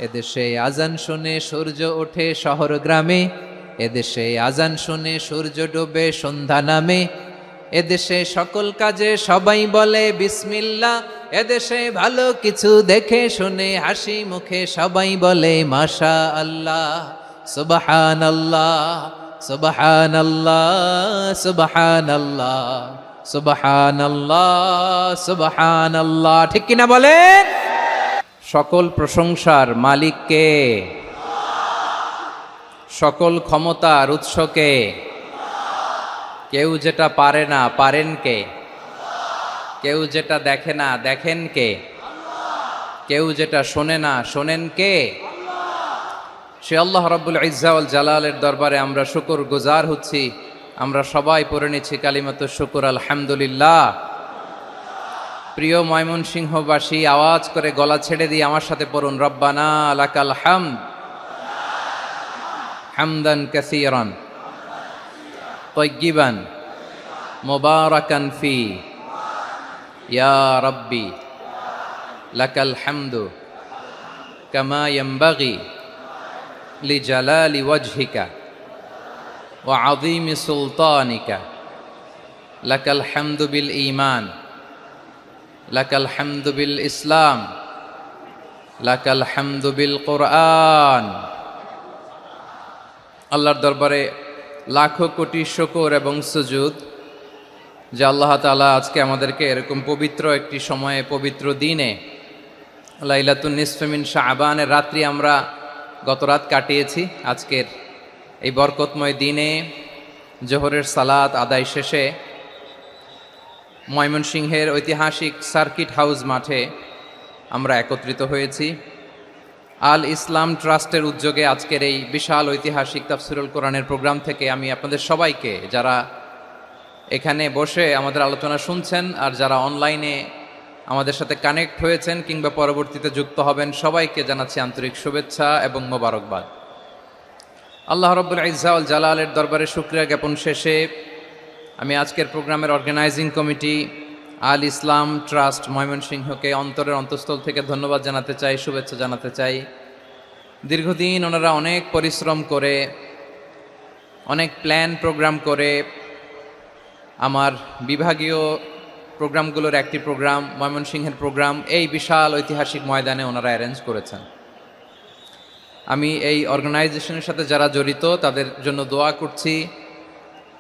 এদেশে আজান শুনে সূর্য ওঠে শহর গ্রামে, এদেশে আজান শুনে সূর্য ডোবে সন্ধ্যা নামে, এদেশে সকল কাজে সবাই বলে বিসমিল্লাহ, এদেশে ভালো কিছু দেখে শুনে হাসি মুখে সবাই বলে মাশা আল্লাহ। সুবহানাল্লাহ সুবহানাল্লাহ সুবহানাল্লাহ সুবহানাল্লাহ সুবহানাল্লাহ। ঠিক কিনা বলেন? সকল প্রশংসার মালিক কে? সকল ক্ষমতার উৎস কে? কেউ যেটা পারে না পারেন কে? কেউ যেটা দেখে না দেখেন কে? কেউ যেটা শোনে না শোনেন কে? সে আল্লাহ রাব্বুল ইজ্জা ওয়াল জালালের দরবারে আমরা শুকর গুজার হচ্ছি। আমরা সবাই পড়ে নিচ্ছি কালিমাতুশ শুকর আলহামদুলিল্লাহ। প্রিয় ময়মনসিংহবাসী, আওয়াজ করে গলা ছেড়ে দিয়ে আমার সাথে পড়ুন, রব্বানা লাকাল হামদ হামদান কাসীরান তাইয়্যিবান মুবারাকান ফি ইয়া রাব্বি লাকাল হামদু কামা ইয়ানবাগি লিজালালি ওয়াজহিকা ওয়া আযীমি সুলতানিকা লাকাল হামদু বিল ঈমান লাকাল হামদু বিল ইসলাম লাকাল হামদু বিল কোরআন। আল্লাহর দরবারে লাখো কোটি শুকর এবং সুজুদ যে আল্লাহ তাআলা আজকে আমাদেরকে এরকম পবিত্র একটি সময়ে পবিত্র দিনে লাইলাতুন নিসফে মিন শাবানের রাত্রি আমরা গত রাত কাটিয়েছি। আজকের এই বরকতময় দিনে জোহরের সালাত আদায় শেষে ময়মনসিংহের ঐতিহাসিক সার্কিট হাউস মাঠে আমরা একত্রিত হয়েছি। আল ইসলাম ট্রাস্টের উদ্যোগে আজকের এই বিশাল ঐতিহাসিক তাফসিরুল কোরআনের প্রোগ্রাম থেকে আমি আপনাদের সবাইকে, যারা এখানে বসে আমাদের আলোচনা শুনছেন আর যারা অনলাইনে আমাদের সাথে কানেক্ট হয়েছেন কিংবা পরবর্তীতে যুক্ত হবেন, সবাইকে জানাচ্ছি আন্তরিক শুভেচ্ছা এবং মোবারকবাদ। আল্লাহ রাব্বুল ইজ্জা ওয়াল জালালের দরবারে শুকরিয়া জ্ঞাপন শেষে আমি আজকের প্রোগ্রামের অর্গানাইজিং কমিটি আল ইসলাম ট্রাস্ট ময়মনসিংহকে অন্তরের অন্তঃস্থল থেকে ধন্যবাদ জানাতে চাই, শুভেচ্ছা জানাতে চাই। দীর্ঘদিন ওনারা অনেক পরিশ্রম করে, অনেক প্ল্যান প্রোগ্রাম করে আমার বিভাগীয় প্রোগ্রামগুলোর একটি প্রোগ্রাম, ময়মনসিংহের প্রোগ্রাম, এই বিশাল ঐতিহাসিক ময়দানে ওনারা অ্যারেঞ্জ করেছেন। আমি এই অর্গানাইজেশনের সাথে যারা জড়িত তাদের জন্য দোয়া করছি,